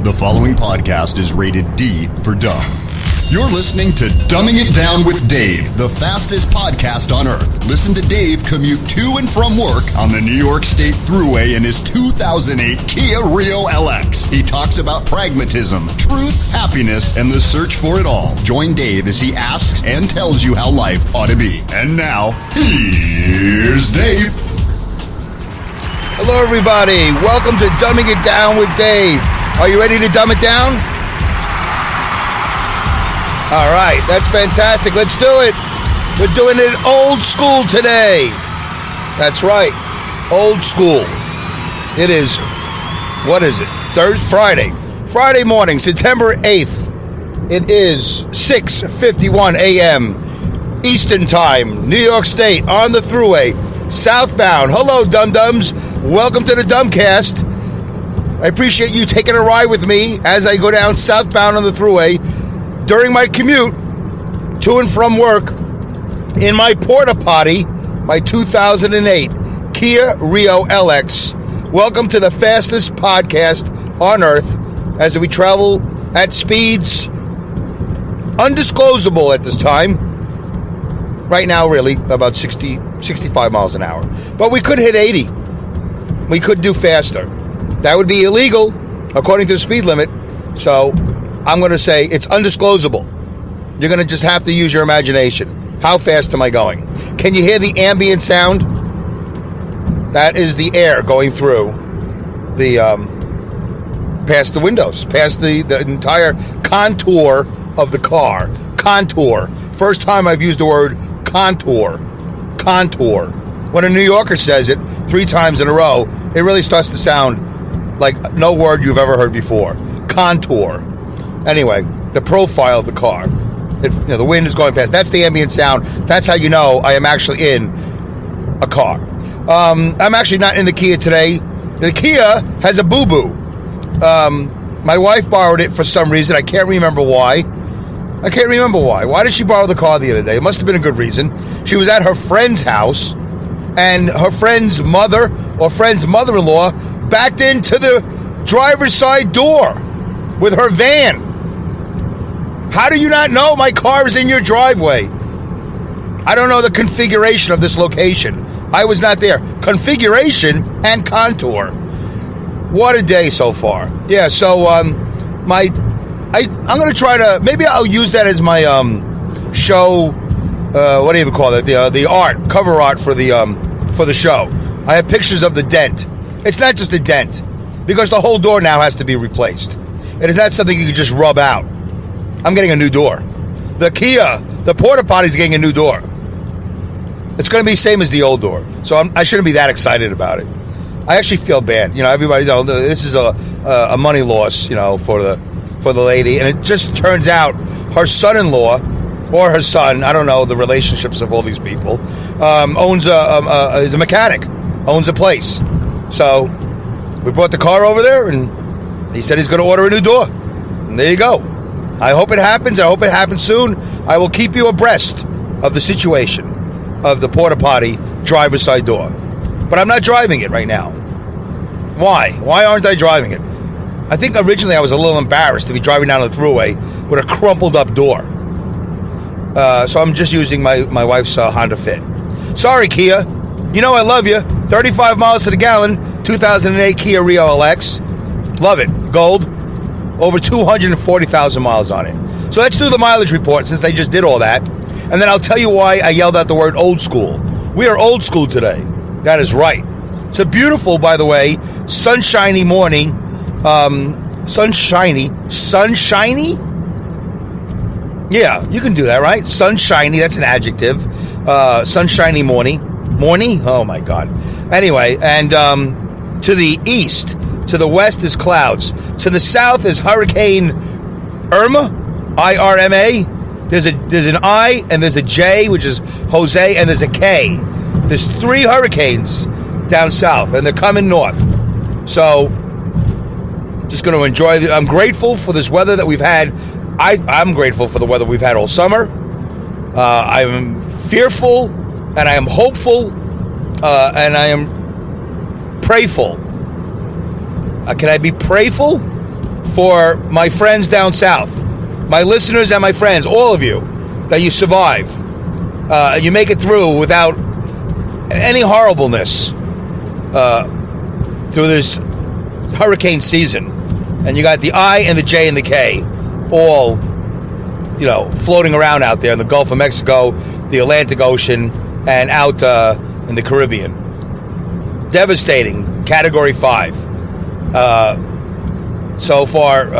The following podcast is rated D for dumb. You're listening to Dumbing It Down with Dave, the fastest podcast on earth. Listen to Dave commute to and from work on the New York State Thruway in his 2008 Kia Rio LX. He talks about pragmatism, truth, happiness, and the search for it all. Join Dave as he asks and tells you how life ought to be. And now, here's Dave. Hello, everybody. Welcome to Dumbing It Down with Dave. Are you ready to dumb it down? All right, that's fantastic. Let's do it. We're doing it old school today. That's right, old school. It is, what is it? Friday morning, September 8th. It is 6:51 a.m. Eastern Time, New York State, on the Thruway, southbound. Hello, dum-dums. Welcome to the Dumbcast. I appreciate you taking a ride with me as I go down southbound on the Thruway during my commute to and from work in my porta potty, my 2008 Kia Rio LX. Welcome to the fastest podcast on earth as we travel at speeds undisclosable at this time. Right now, really, about 65 miles an hour. But we could hit 80. We could do faster. That would be illegal, according to the speed limit. So I'm going to say it's undisclosable. You're going to just have to use your imagination. How fast am I going? Can you hear the ambient sound? That is the air going through the past the windows, past the entire contour of the car. Contour. First time I've used the word contour. Contour. When a New Yorker says it 3 times in a row, it really starts to sound like no word you've ever heard before. Contour. Anyway, the profile of the car. The wind is going past. That's the ambient sound. That's how you know I am actually in a car. I'm actually not in the Kia today. The Kia has a boo-boo. My wife borrowed it for some reason. I can't remember why. Why did she borrow the car the other day? It must have been a good reason. She was at her friend's house, and her friend's mother or friend's mother-in-law backed into the driver's side door with her van. How do you not know my car is in your driveway? I don't know the configuration of this location. I was not there. Configuration and contour. What a day so far. Yeah, so I'm going to try to, maybe I'll use that as my show, what do you even call it? The art, cover art for the show. I have pictures of the dent. It's not just a dent, because the whole door now has to be replaced. It is not something you can just rub out. I'm getting a new door. The Kia, the porta potty is getting a new door. It's going to be the same as the old door, so I shouldn't be that excited about it. I actually feel bad. Everybody knows this is a money loss, for the lady, and it just turns out her son-in-law or her son, I don't know the relationships of all these people, is a mechanic, owns a place. So we brought the car over there, and he said he's going to order a new door. And there you go. I hope it happens. I hope it happens soon. I will keep you abreast of the situation of the porta potty driver's side door. But I'm not driving it right now. Why? Why aren't I driving it? I think originally I was a little embarrassed to be driving down the Thruway with a crumpled up door. So I'm just using my wife's Honda Fit. Sorry, Kia. You know I love you. 35 miles to the gallon, 2008 Kia Rio LX. Love it. Gold. Over 240,000 miles on it. So let's do the mileage report since I just did all that. And then I'll tell you why I yelled out the word old school. We are old school today. That is right. It's a beautiful, by the way, sunshiny morning. Sunshiny? Yeah, you can do that, right? Sunshiny, that's an adjective. Sunshiny morning. Morning? Oh, my God. Anyway, and to the east, to the west is clouds. To the south is Hurricane Irma, I-R-M-A. There's an I, and there's a J, which is Jose, and there's a K. There's 3 hurricanes down south, and they're coming north. So, just going to enjoy I'm grateful for this weather that we've had. I'm grateful for the weather we've had all summer. I am fearful, and I am hopeful, and I am prayful. Can I be prayful? for my friends down south, my listeners and my friends, all of you, that you survive. You make it through without any horribleness through this hurricane season. And you got the I and the J and the K all, floating around out there in the Gulf of Mexico, the Atlantic Ocean, and out in the Caribbean. Devastating. Category 5. So far,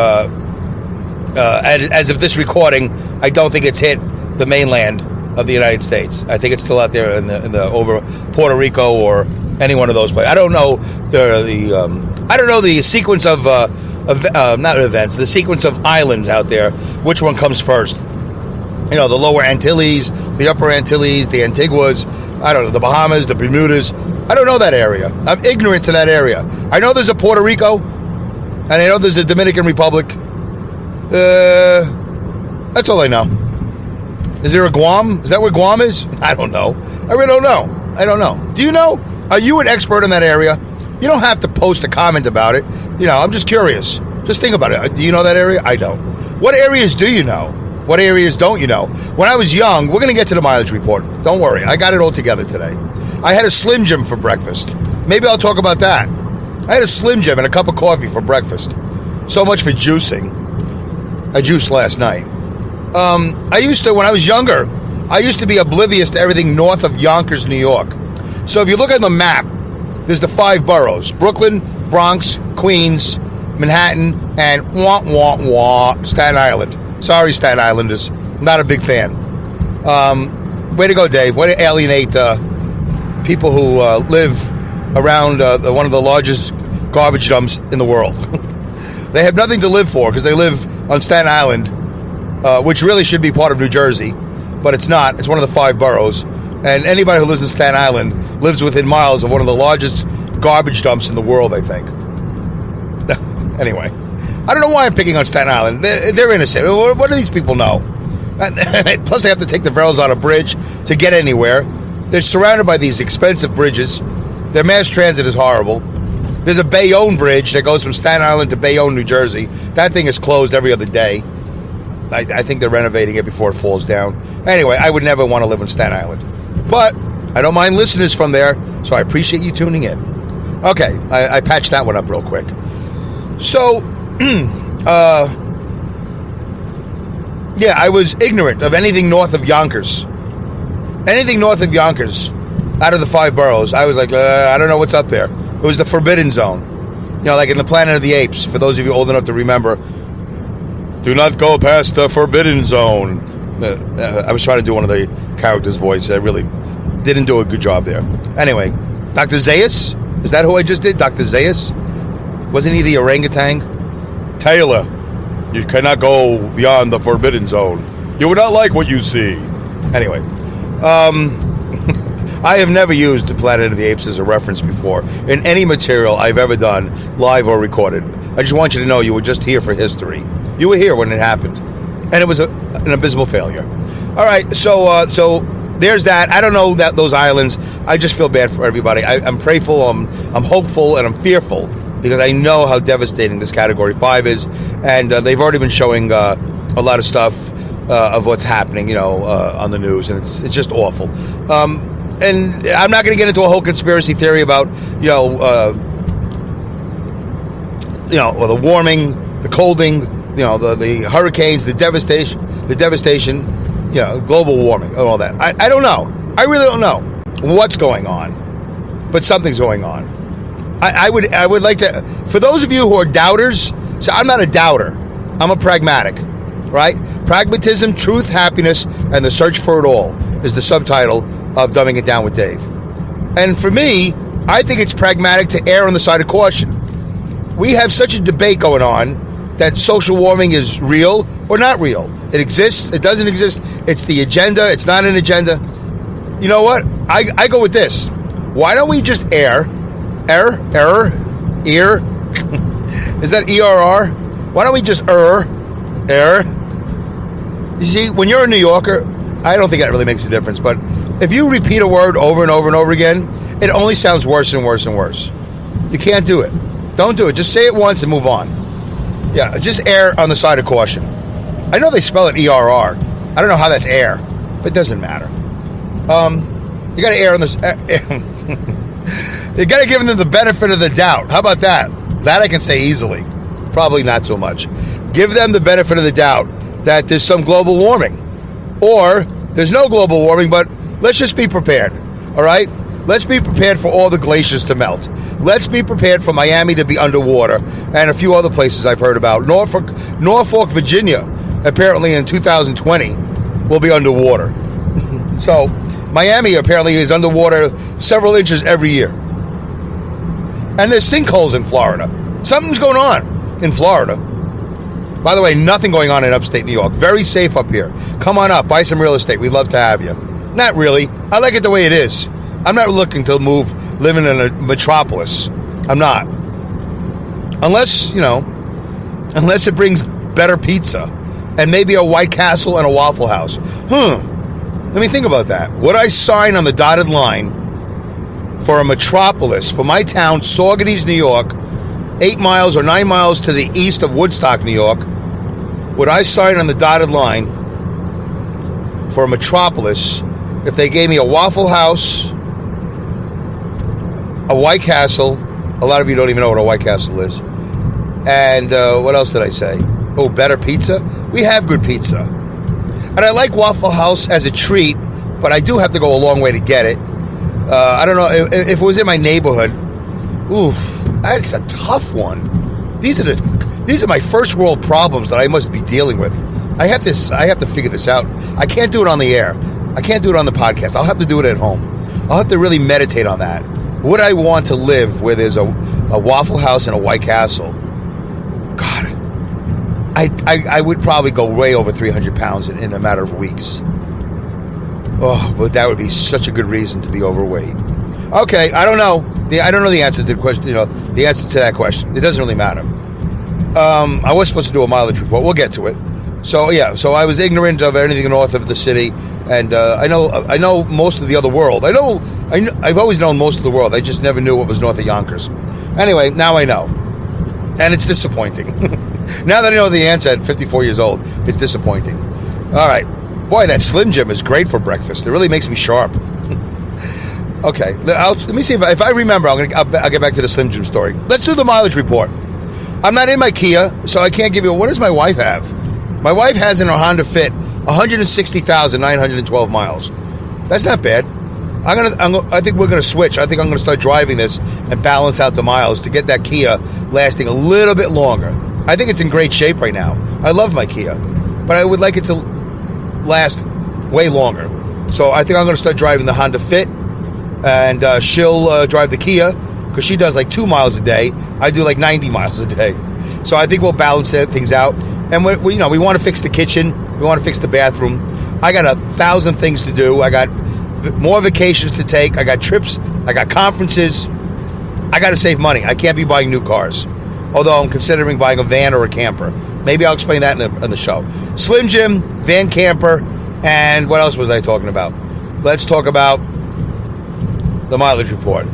as of this recording, I don't think it's hit the mainland of the United States. I think it's still out there in the over Puerto Rico or any one of those places. I don't know the sequence of not events, the sequence of islands out there. Which one comes first? The Lower Antilles, the Upper Antilles, the Antiguas. I don't know, the Bahamas, the Bermudas. I don't know that area. I'm ignorant to that area. I know there's a Puerto Rico, and I know there's a Dominican Republic. That's all I know. Is there a Guam? Is that where Guam is? I don't know. I really don't know. I don't know. Do you know? Are you an expert in that area? You don't have to post a comment about it. I'm just curious. Just think about it. Do you know that area? I don't. What areas do you know? What areas don't you know? When I was young, we're going to get to the mileage report. Don't worry. I got it all together today. I had a Slim Jim for breakfast. Maybe I'll talk about that. I had a Slim Jim and a cup of coffee for breakfast. So much for juicing. I juiced last night. When I was younger, I used to be oblivious to everything north of Yonkers, New York. So if you look at the map, there's the 5 boroughs: Brooklyn, Bronx, Queens, Manhattan, and Staten Island. Sorry, Staten Islanders. Not a big fan. Way to go, Dave. Way to alienate people who live around one of the largest garbage dumps in the world. They have nothing to live for because they live on Staten Island, which really should be part of New Jersey, but it's not. It's one of the 5 boroughs. And anybody who lives in Staten Island lives within miles of one of the largest garbage dumps in the world, I think. Anyway, I don't know why I'm picking on Staten Island. They're innocent. What do these people know? Plus, they have to take the rails on a bridge to get anywhere. They're surrounded by these expensive bridges. Their mass transit is horrible. There's a Bayonne bridge that goes from Staten Island to Bayonne, New Jersey. That thing is closed every other day. I think they're renovating it before it falls down. Anyway, I would never want to live on Staten Island. But I don't mind listeners from there, so I appreciate you tuning in. Okay, I patched that one up real quick. So, I was ignorant of anything north of Yonkers. Anything north of Yonkers, out of the 5 boroughs, I was like, I don't know what's up there. It was the Forbidden Zone. Like in the Planet of the Apes, for those of you old enough to remember, do not go past the Forbidden Zone. I was trying to do one of the characters' voice. I really didn't do a good job there. Anyway, Dr. Zaius? Is that who I just did? Dr. Zaius? Wasn't he the orangutan? Taylor, you cannot go beyond the Forbidden Zone. You will not like what you see. Anyway, I have never used the Planet of the Apes as a reference before in any material I've ever done, live or recorded. I just want you to know you were just here for history. You were here when it happened. And it was an abysmal failure. All right, so there's that. I don't know those islands. I just feel bad for everybody. I'm prayerful, I'm hopeful, and I'm fearful because I know how devastating this Category 5 is. And they've already been showing a lot of stuff of what's happening, on the news, and it's just awful. And I'm not going to get into a whole conspiracy theory about, the warming, the colding, the hurricanes, the devastation, global warming, and all that. I don't know. I really don't know what's going on, but something's going on. I would like to, for those of you who are doubters, so I'm not a doubter. I'm a pragmatic, right? Pragmatism, truth, happiness, and the search for it all is the subtitle of Dumbing It Down with Dave. And for me, I think it's pragmatic to err on the side of caution. We have such a debate going on that social warming is real or not real. It exists, it doesn't exist, it's the agenda, it's not an agenda. You know what? I go with this. Why don't we just err? Is that ERR? Why don't we just err? You see, when you're a New Yorker, I don't think that really makes a difference, but if you repeat a word over and over and over again, it only sounds worse and worse and worse. You can't do it. Don't do it. Just say it once and move on. Yeah, just err on the side of caution. I know they spell it ERR. I don't know how that's air, but it doesn't matter. You got to err on this. You got to give them the benefit of the doubt. How about that? That I can say easily. Probably not so much. Give them the benefit of the doubt that there's some global warming. Or there's no global warming, but let's just be prepared. All right? Let's be prepared for all the glaciers to melt. Let's be prepared for Miami to be underwater and a few other places I've heard about. Norfolk, Virginia, apparently in 2020, will be underwater. So Miami apparently is underwater several inches every year. And there's sinkholes in Florida. Something's going on in Florida. By the way, nothing going on in upstate New York. Very safe up here. Come on up, buy some real estate. We'd love to have you. Not really. I like it the way it is. I'm not looking to live in a metropolis. I'm not. Unless it brings better pizza and maybe a White Castle and a Waffle House. Let me think about that. Would I sign on the dotted line for a metropolis, for my town, Saugerties, New York, 8 miles or 9 miles to the east of Woodstock, New York? Would I sign on the dotted line for a metropolis if they gave me a Waffle House, a White Castle? A lot of you don't even know what a White Castle is. And what else did I say? Oh, better pizza? We have good pizza. And I like Waffle House as a treat, but I do have to go a long way to get it. I don't know if it was in my neighborhood. Oof, that's a tough one. These are my first world problems that I must be dealing with. I have to figure this out. I can't do it on the air. I can't do it on the podcast. I'll have to do it at home. I'll have to really meditate on that. Would I want to live where there's a Waffle House and a White Castle? God, I would probably go way over 300 pounds in a matter of weeks. Oh, but that would be such a good reason to be overweight. Okay, I don't know. I don't know the answer to the question. The answer to that question. It doesn't really matter. I was supposed to do a mileage report. We'll get to it. So yeah, so I was ignorant of anything north of the city, and I know most of the other world. I've always known most of the world. I just never knew what was north of Yonkers. Anyway, now I know, and it's disappointing. Now that I know the answer at 54 years old, it's disappointing. All right. Boy, that Slim Jim is great for breakfast. It really makes me sharp. Okay, let me see if I remember. I'll get back to the Slim Jim story. Let's do the mileage report. I'm not in my Kia, so I can't give you. What does my wife have? My wife has in her Honda Fit 160,912 miles. That's not bad. I think we're gonna switch. I think I'm gonna start driving this and balance out the miles to get that Kia lasting a little bit longer. I think it's in great shape right now. I love my Kia, but I would like it to last way longer. So I think I'm going to start driving the Honda Fit, and she'll drive the Kia, because she does like 2 miles a day. I do like 90 miles a day. So I think we'll balance things out. And we want to fix the kitchen. We want to fix the bathroom. I got 1,000 things to do. I got more vacations to take. I got trips. I got conferences. I got to save money. I can't be buying new cars. Although I'm considering buying a van or a camper. Maybe I'll explain that in the show. Slim Jim, van, camper, and what else was I talking about? Let's talk about the mileage report.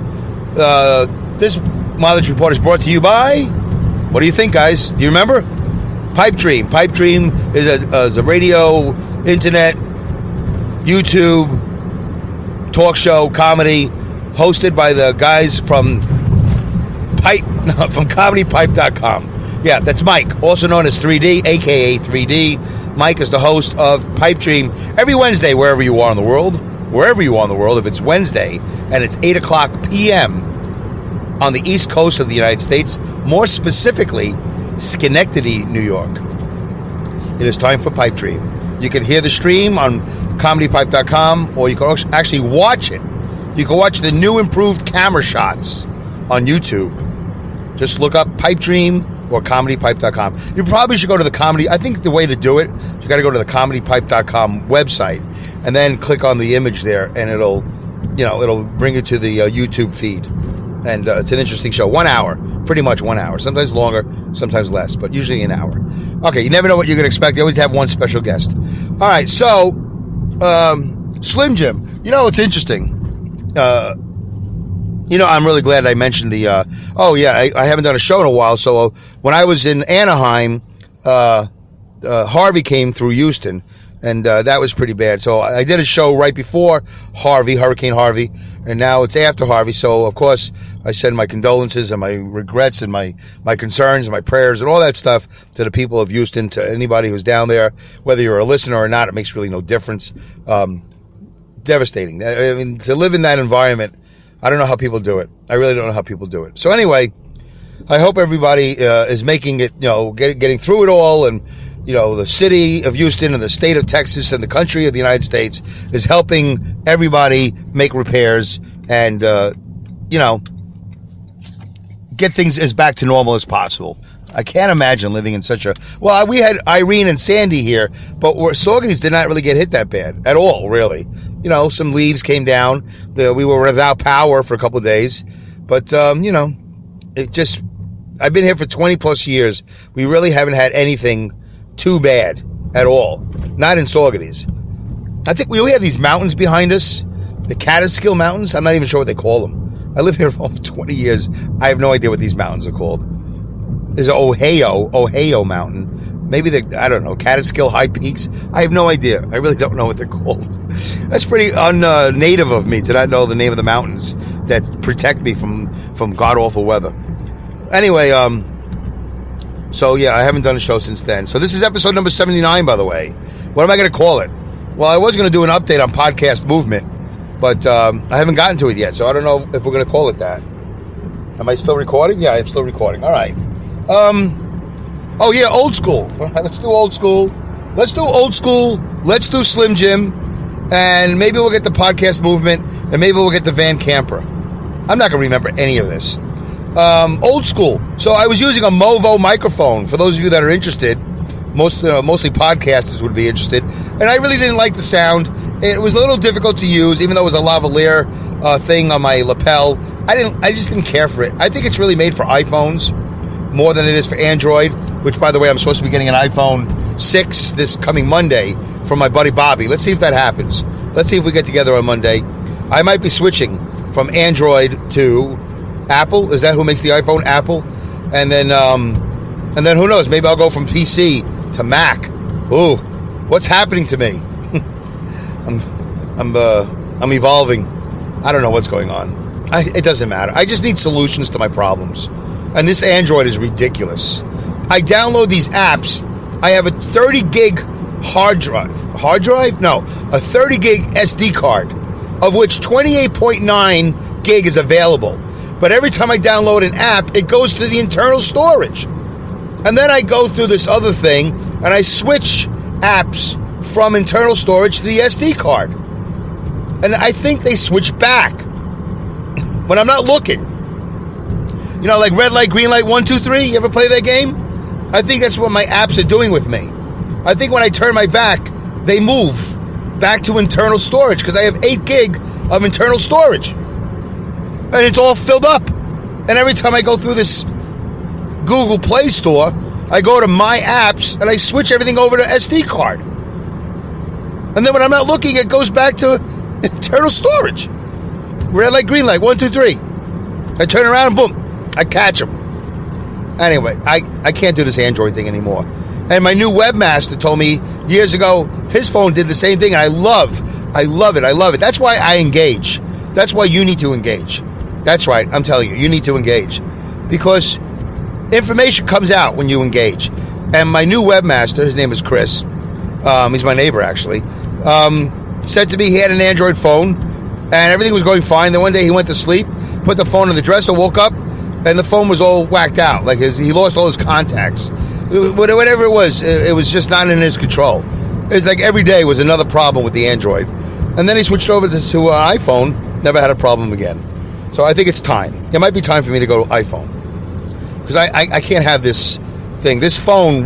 This mileage report is brought to you by, what do you think, guys? Do you remember? Pipe Dream. Pipe Dream is a radio, internet, YouTube, talk show, comedy, hosted by the guys from comedypipe.com. Yeah, that's Mike, also known as 3D, a.k.a. 3D. Mike is the host of Pipe Dream every Wednesday, wherever you are in the world. If it's Wednesday, and it's 8 o'clock p.m. on the East Coast of the United States, more specifically, Schenectady, New York. It is time for Pipe Dream. You can hear the stream on comedypipe.com, or you can actually watch it. You can watch the new improved camera shots on YouTube. Just look up Pipe Dream or comedypipe.com. You probably should go to the comedy. I think the way to do it, you got to go to the comedypipe.com website and then click on the image there, and it'll bring you to the YouTube feed. And it's an interesting show. 1 hour, pretty much 1 hour. Sometimes longer, sometimes less, but usually an hour. Okay, you never know what you're going to expect. They always have one special guest. All right, so Slim Jim. It's interesting. I'm really glad I mentioned the, I haven't done a show in a while. So when I was in Anaheim, Harvey came through Houston, and that was pretty bad. So I did a show right before Hurricane Harvey, and now it's after Harvey. So, of course, I send my condolences and my regrets and my concerns and my prayers and all that stuff to the people of Houston, to anybody who's down there. Whether you're a listener or not, it makes really no difference. Devastating. I mean, to live in that environment, I don't know how people do it. I really don't know how people do it. So anyway, I hope everybody is making it, getting through it all, and the city of Houston and the state of Texas and the country of the United States is helping everybody make repairs and, get things as back to normal as possible. I can't imagine living in such a... Well, we had Irene and Sandy here, but Saugerties did not really get hit that bad at all, really. Some leaves came down. We were without power for a couple of days. But, it just... I've been here for 20 plus years. We really haven't had anything too bad at all. Not in Saugerties. I think we have these mountains behind us. The Catskill Mountains. I'm not even sure what they call them. I live here for over 20 years. I have no idea what these mountains are called. There's an Ohio Mountain. Maybe I don't know, Catskill High Peaks. I have no idea. I really don't know what they're called. That's pretty native of me to not know the name of the mountains that protect me from god-awful weather. Anyway, so yeah, I haven't done a show since then. So this is episode number 79, by the way. What am I going to call it? Well, I was going to do an update on podcast movement, but I haven't gotten to it yet, so I don't know if we're going to call it that. Am I still recording? Yeah, I'm still recording. All right. Oh yeah, old school. Let's do old school. Let's do Slim Jim, and maybe we'll get the podcast movement, and maybe we'll get the Van Camper. I'm not going to remember any of this. Old school. So I was using a Movo microphone. For those of you that are interested, mostly podcasters would be interested. And I really didn't like the sound. It was a little difficult to use, even though it was a lavalier thing on my lapel. I just didn't care for it. I think it's really made for iPhones more than it is for Android, which, by the way, I'm supposed to be getting an iPhone 6 this coming Monday from my buddy Bobby. Let's see if that happens. Let's see if we get together on Monday. I might be switching from Android to Apple. Is that who makes the iPhone? Apple. And then who knows? Maybe I'll go from PC to Mac. Ooh, what's happening to me? I'm evolving. I don't know what's going on. It doesn't matter. I just need solutions to my problems. And this Android is ridiculous. I download these apps. I have a 30 gig hard drive. No, a 30 gig SD card, of which 28.9 gig is available. But every time I download an app, it goes to the internal storage. And then I go through this other thing, and I switch apps from internal storage to the SD card. And I think they switch back when I'm not looking. Like red light, green light, 1, 2, 3. You ever play that game? I think that's what my apps are doing with me. I think when I turn my back, they move back to internal storage because I have 8 gig of internal storage. And it's all filled up. And every time I go through this Google Play Store, I go to my apps and I switch everything over to SD card. And then when I'm not looking, it goes back to internal storage. Red light, green light, 1, 2, 3. I turn around and boom, I catch them. Anyway, I can't do this Android thing anymore. And my new webmaster told me years ago, his phone did the same thing, and I love it. That's why I engage. That's why you need to engage. That's right, I'm telling you, you need to engage. Because information comes out when you engage. And my new webmaster, his name is Chris, he's my neighbor actually, said to me he had an Android phone, and everything was going fine. Then one day he went to sleep, put the phone on the dresser, woke up, and the phone was all whacked out. Like he lost all his contacts. Whatever it was just not in his control. It was like every day was another problem with the Android. And then he switched over to an iPhone, never had a problem again. So I think it's time. It might be time for me to go to iPhone. Because I can't have this thing. This phone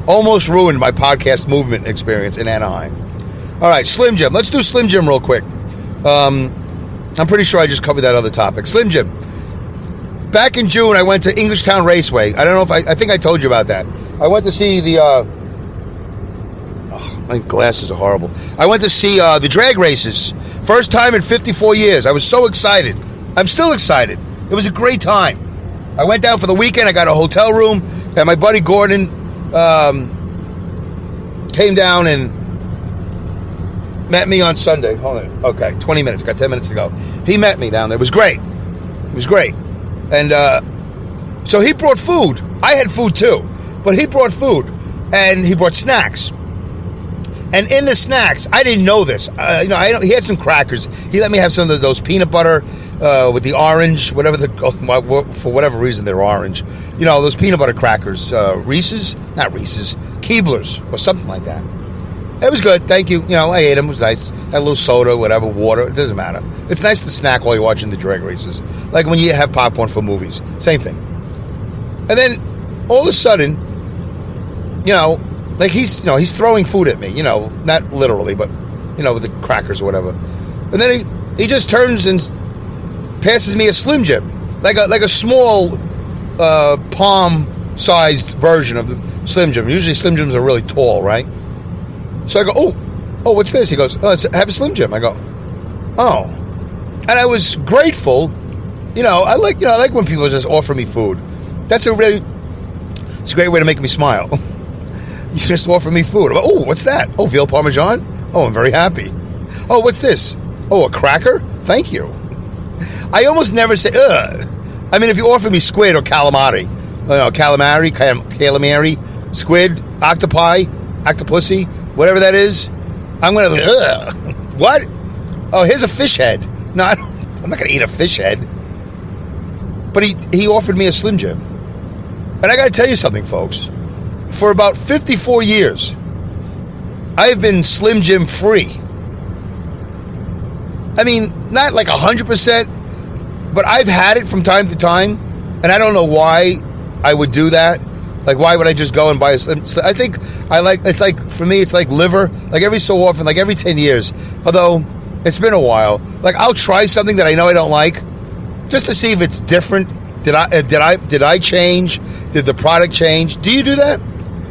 almost ruined my podcast movement experience in Anaheim. All right, Slim Jim. Let's do Slim Jim real quick. I'm pretty sure I just covered that other topic. Slim Jim. Back in June, I went to Englishtown Raceway. I don't know if I think I told you about that. I went to see the... my glasses are horrible. I went to see the drag races. First time in 54 years. I was so excited. I'm still excited. It was a great time. I went down for the weekend. I got a hotel room, and my buddy Gordon came down and met me on Sunday. Hold on. Okay, 20 minutes. Got 10 minutes to go. He met me down there. It was great. It was great. And so he brought food. I had food too, but he brought food, and he brought snacks. And in the snacks, I didn't know this. He had some crackers. He let me have some of those peanut butter with the orange, for whatever reason they're orange. Those peanut butter crackers, Reese's, not Reese's, Keebler's or something like that. It was good, thank you. I ate them. It was nice. Had a little soda, whatever, water. It doesn't matter. It's nice to snack while you're watching the drag races, like when you have popcorn for movies. Same thing. And then all of a sudden, like he's throwing food at me, not literally, but with the crackers or whatever. And then he just turns and passes me a Slim Jim, like a small palm-sized version of the Slim Jim. Usually Slim Jims are really tall, right? So I go, oh, what's this? He goes, have a Slim Jim. I go, oh, and I was grateful. I like when people just offer me food. It's a great way to make me smile. You just offer me food. I'm like, oh, what's that? Oh, veal parmesan? Oh, I'm very happy. Oh, what's this? Oh, a cracker? Thank you. I almost never say, ugh. I mean, if you offer me squid or calamari, squid, octopussy, whatever that is, I'm going to, ugh. What? Oh, here's a fish head. No, I'm not going to eat a fish head. But he offered me a Slim Jim. And I got to tell you something, folks. For about 54 years, I've been Slim Jim free. I mean, not like 100%, but I've had it from time to time, and I don't know why I would do that. Like, why would I just go and buy a Slim? I think for me, it's like liver. Like every so often, like every 10 years, although it's been a while, like I'll try something that I know I don't like, just to see if it's different. Did I change? Did the product change? Do you do that?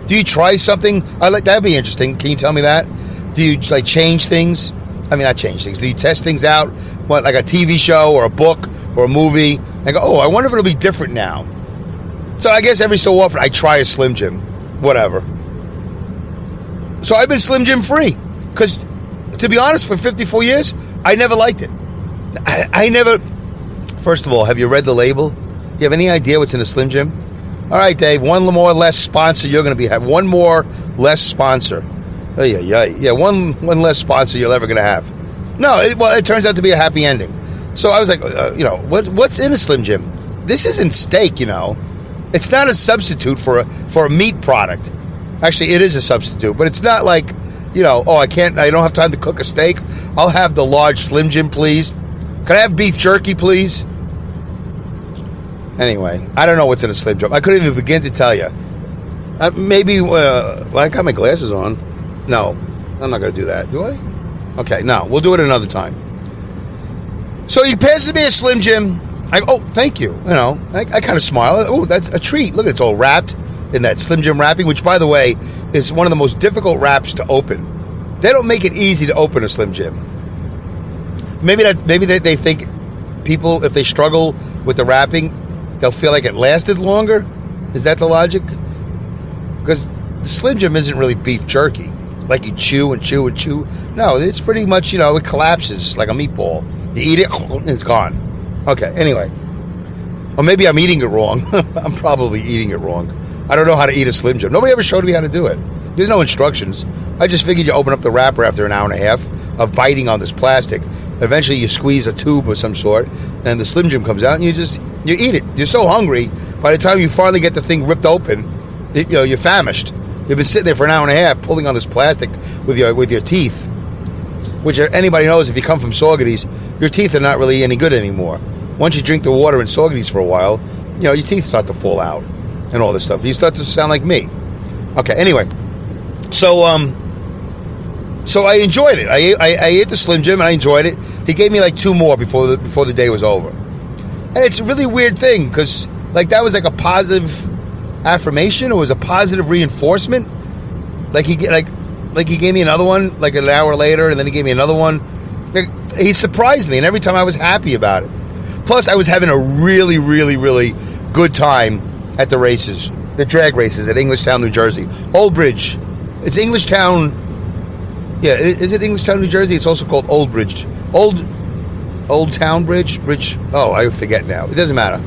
Do you try something? That'd be interesting. Can you tell me that? Do you change things? I mean, not change things. Do you test things out? What, like a TV show or a book or a movie? And go, oh, I wonder if it'll be different now. So I guess every so often I try a Slim Jim, whatever. So I've been Slim Jim free because, to be honest, for 54 years I never liked it. I never. First of all, have you read the label? You have any idea what's in a Slim Jim? All right, Dave, one more less sponsor you're going to have. One more less sponsor. Oh, yeah, one less sponsor you're ever going to have. No, it turns out to be a happy ending. So I was like, what's in a Slim Jim? This isn't steak, It's not a substitute for a meat product. Actually, it is a substitute, but it's not like, I don't have time to cook a steak. I'll have the large Slim Jim, please. Can I have beef jerky, please? Anyway, I don't know what's in a Slim Jim. I couldn't even begin to tell you. I got my glasses on. No, I'm not going to do that. Do I? Okay, no, we'll do it another time. So he passes me a Slim Jim. I go, oh, thank you. I kind of smile. Oh, that's a treat. Look, it's all wrapped in that Slim Jim wrapping, which, by the way, is one of the most difficult wraps to open. They don't make it easy to open a Slim Jim. Maybe they think people, if they struggle with the wrapping, they'll feel like it lasted longer. Is that the logic? Because the Slim Jim isn't really beef jerky. Like you chew and chew and chew. No, it's pretty much, it collapses like a meatball. You eat it, and it's gone. Okay, anyway. Or maybe I'm eating it wrong. I'm probably eating it wrong. I don't know how to eat a Slim Jim. Nobody ever showed me how to do it. There's no instructions. I just figured you open up the wrapper after an hour and a half of biting on this plastic. Eventually you squeeze a tube of some sort, and the Slim Jim comes out, and you eat it. You're so hungry, by the time you finally get the thing ripped open, you're famished. You've been sitting there for an hour and a half pulling on this plastic with your teeth, which anybody knows, if you come from Saugerties, your teeth are not really any good anymore. Once you drink the water in Saugerties for a while, your teeth start to fall out and all this stuff. You start to sound like me. Okay, anyway. So I enjoyed it. I ate the Slim Jim and I enjoyed it. He gave me like 2 more before the day was over. And it's a really weird thing because that was like a positive affirmation. It was a positive reinforcement. Like he gave me another one like an hour later, and then he gave me another one. He surprised me, and every time I was happy about it. Plus, I was having a really, really, really good time at the races, the drag races at Englishtown, New Jersey. Old Bridge. It's Englishtown. Yeah, is it Englishtown, New Jersey? It's also called Old Bridge. Old Town Bridge? Oh, I forget now. It doesn't matter.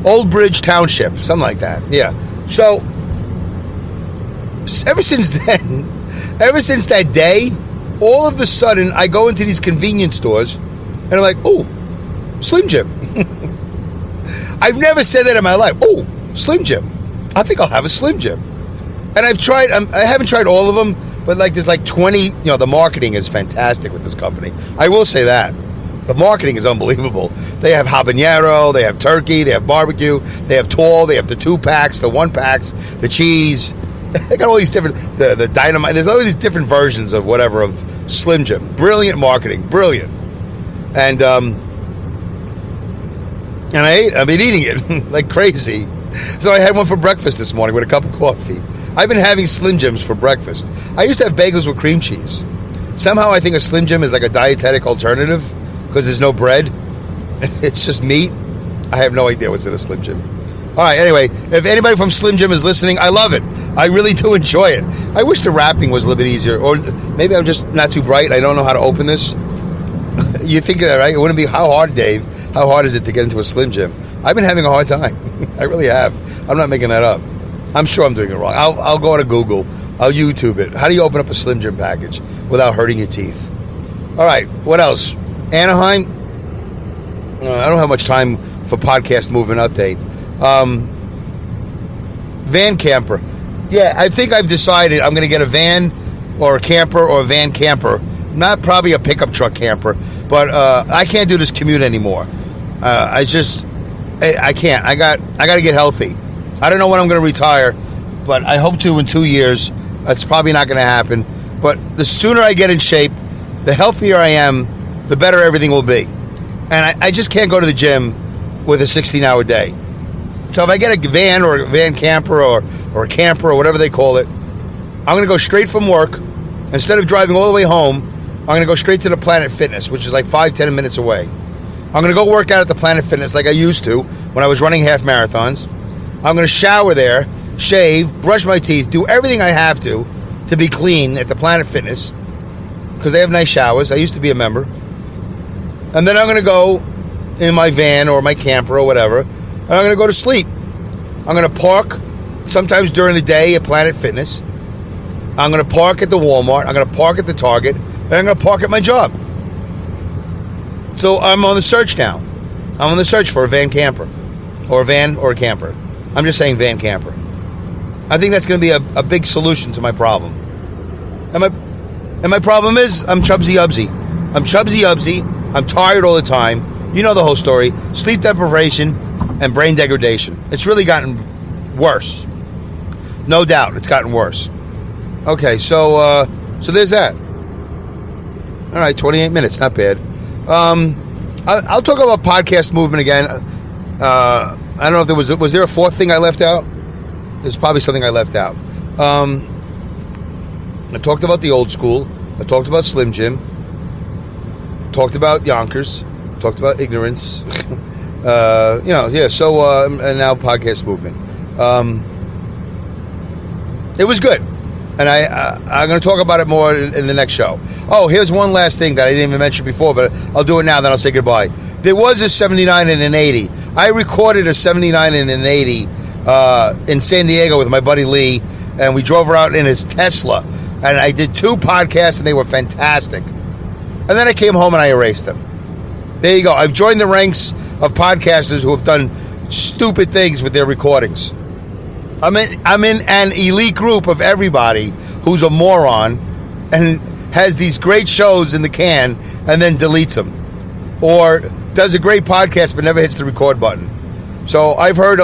Old Bridge Township, something like that. Yeah. So, ever since that day, all of a sudden, I go into these convenience stores, and I'm like, oh, Slim Jim. I've never said that in my life. Oh, Slim Jim. I think I'll have a Slim Jim. And I've tried, I haven't tried all of them, but like there's like 20, the marketing is fantastic with this company. I will say that. The marketing is unbelievable. They have habanero, they have turkey, they have barbecue, they have tall, they have the 2-packs, the 1-packs, the cheese. They got all these different, the dynamite. There's all these different versions of whatever of Slim Jim. Brilliant marketing, brilliant. And I've been eating it like crazy. So I had one for breakfast this morning with a cup of coffee. I've been having Slim Jims for breakfast. I used to have bagels with cream cheese. Somehow I think a Slim Jim is like a dietetic alternative because there's no bread. It's just meat. I have no idea what's in a Slim Jim. All right, anyway, if anybody from Slim Jim is listening, I love it. I really do enjoy it. I wish the wrapping was a little bit easier. Or maybe I'm just not too bright. I don't know how to open this. You think of that, right? It wouldn't be, how hard, Dave? How hard is it to get into a Slim Jim? I've been having a hard time. I really have. I'm not making that up. I'm sure I'm doing it wrong. I'll go to Google. I'll YouTube it. How do you open up a Slim Jim package without hurting your teeth? All right, what else? Anaheim. I don't have much time for podcast movement update. Van camper. Yeah, I think I've decided I'm going to get a van or a camper or a van camper. Not probably a pickup truck camper, but I can't do this commute anymore. I can't. I got to get healthy. I don't know when I'm going to retire, but I hope to in 2 years. That's probably not going to happen. But the sooner I get in shape, the healthier I am, the better everything will be. And I just can't go to the gym with a 16-hour day. So if I get a van or a van camper or a camper or whatever they call it, I'm going to go straight from work. Instead of driving all the way home, I'm going to go straight to the Planet Fitness, which is like 5-10 minutes away. I'm going to go work out at the Planet Fitness like I used to when I was running half marathons. I'm going to shower there, shave, brush my teeth, do everything I have to be clean at the Planet Fitness because they have nice showers. I used to be a member. And then I'm going to go in my van or my camper or whatever, and I'm going to go to sleep. I'm going to park sometimes during the day at Planet Fitness. I'm going to park at the Walmart. I'm going to park at the Target. And I'm going to park at my job. So I'm on the search now. I'm on the search for a van camper. Or a van or a camper. I'm just saying van camper. I think that's going to be a big solution to my problem. And my problem is I'm chubsy-ubsy. I'm chubsy-ubsy. I'm tired all the time. You know the whole story. Sleep deprivation and brain degradation. It's really gotten worse. No doubt, it's gotten worse. Okay, so there's that. All right, 28 minutes, not bad. I'll talk about podcast movement again. I don't know if there was there a fourth thing I left out? There's probably something I left out. I talked about the old school. I talked about Slim Jim. Talked about Yonkers. Talked about ignorance. And now podcast movement. It was good. And I'm going to talk about it more in the next show. Oh, here's one last thing that I didn't even mention before, but I'll do it now, then I'll say goodbye. There was a 79 and an 80. I recorded a 79 and an 80 in San Diego with my buddy Lee, and we drove around in his Tesla. And I did 2 podcasts, and they were fantastic. And then I came home and I erased them. There you go. I've joined the ranks of podcasters who have done stupid things with their recordings. I'm in an elite group of everybody who's a moron and has these great shows in the can and then deletes them, or does a great podcast but never hits the record button. So I've heard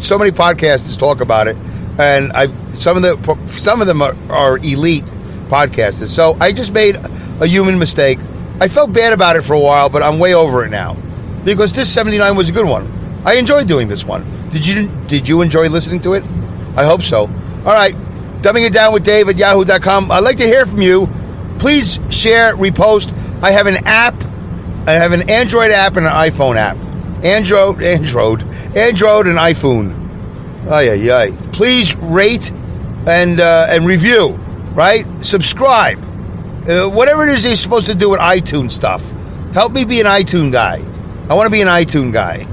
so many podcasters talk about it, and some of them are elite podcasters. So I just made a human mistake. I felt bad about it for a while, but I'm way over it now because this 79 was a good one. I enjoyed doing this one. Did you enjoy listening to it? I hope so. All right. Dumbing It Down with Dave at yahoo.com. I'd like to hear from you. Please share, repost. I have an app I have an Android app and an iPhone app. Android and iPhone. Ay. Please rate and review, right? Subscribe. Whatever it is you're supposed to do with iTunes stuff. Help me be an iTunes guy. I want to be an iTunes guy.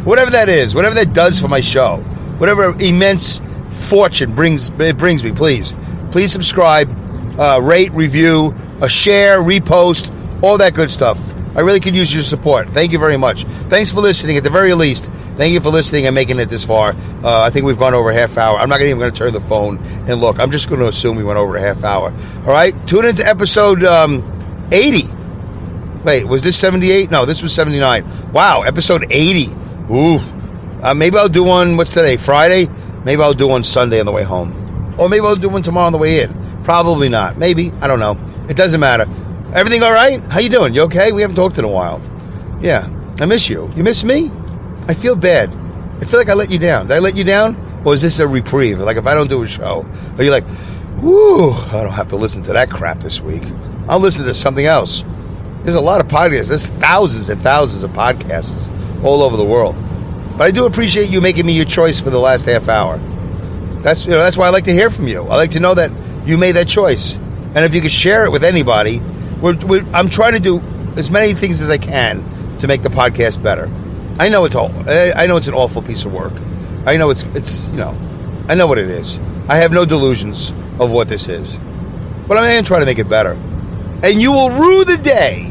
Whatever that is, whatever that does for my show, whatever immense fortune brings me, please subscribe, rate, review, share, repost, all that good stuff. I really could use your support. Thank you very much. Thanks for listening. At the very least, thank you for listening and making it this far. I think we've gone over a half hour. I'm not even going to turn the phone and look. I'm just going to assume we went over a half hour. All right? Tune into episode 80. Wait, was this 78? No, this was 79. Wow, episode 80. Ooh. Maybe I'll do one, what's today, Friday? Maybe I'll do one Sunday on the way home. Or maybe I'll do one tomorrow on the way in. Probably not. Maybe. I don't know. It doesn't matter. Everything all right? How you doing? You okay? We haven't talked in a while. Yeah. I miss you. You miss me? I feel bad. I feel like I let you down. Did I let you down? Or is this a reprieve? Like if I don't do a show, are you like, whoo, I don't have to listen to that crap this week. I'll listen to something else. There's a lot of podcasts. There's thousands and thousands of podcasts all over the world. But I do appreciate you making me your choice for the last half hour. That's why I like to hear from you. I like to know that you made that choice. And if you could share it with anybody, I'm trying to do as many things as I can to make the podcast better. I know it's an awful piece of work. I know it's I know what it is. I have no delusions of what this is. But I'm going to try to make it better. And you will rue the day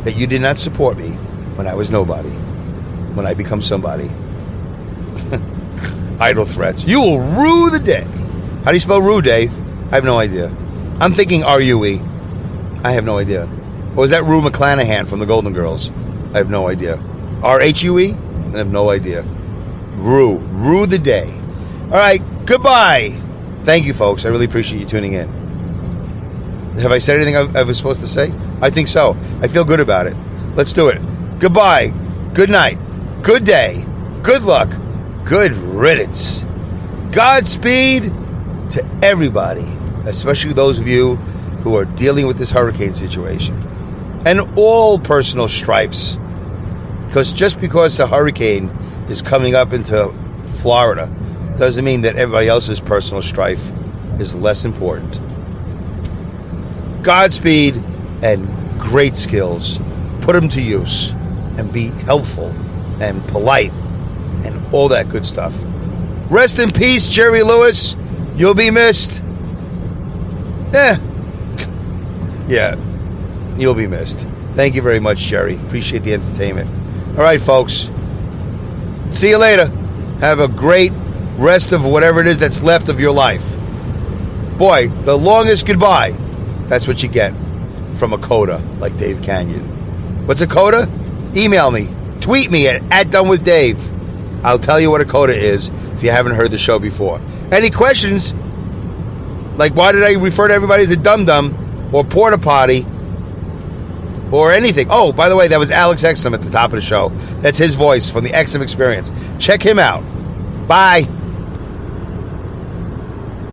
that you did not support me when I was nobody. When I become somebody. Idle threats. You will rue the day. How do you spell rue, Dave? I have no idea. I'm thinking R-U-E. I have no idea. Or was that Rue McClanahan from the Golden Girls? I have no idea. R-H-U-E? I have no idea. Rue the day. All right, goodbye. Thank you, folks. I really appreciate you tuning in. Have I said anything I was supposed to say? I think so. I feel good about it. Let's do it. Goodbye. Good night. Good day. Good luck. Good riddance. Godspeed to everybody, especially those of you who are dealing with this hurricane situation and all personal strifes. Because just because the hurricane is coming up into Florida doesn't mean that everybody else's personal strife is less important. Godspeed and great skills. Put them to use and be helpful and polite and all that good stuff. Rest in peace, Jerry Lewis. You'll be missed. Yeah, you'll be missed. Thank you very much, Jerry. Appreciate the entertainment. All right, folks. See you later. Have a great rest of whatever it is that's left of your life. Boy, the longest goodbye. That's what you get from a coda like Dave Kanyan. What's a coda? Email me. Tweet me at @donewithdave. I'll tell you what a coda is if you haven't heard the show before. Any questions? Like why did I refer to everybody as a dum-dum or porta potty or anything? Oh, by the way, that was Alex Exum at the top of the show. That's his voice from the Exum Experience. Check him out. Bye.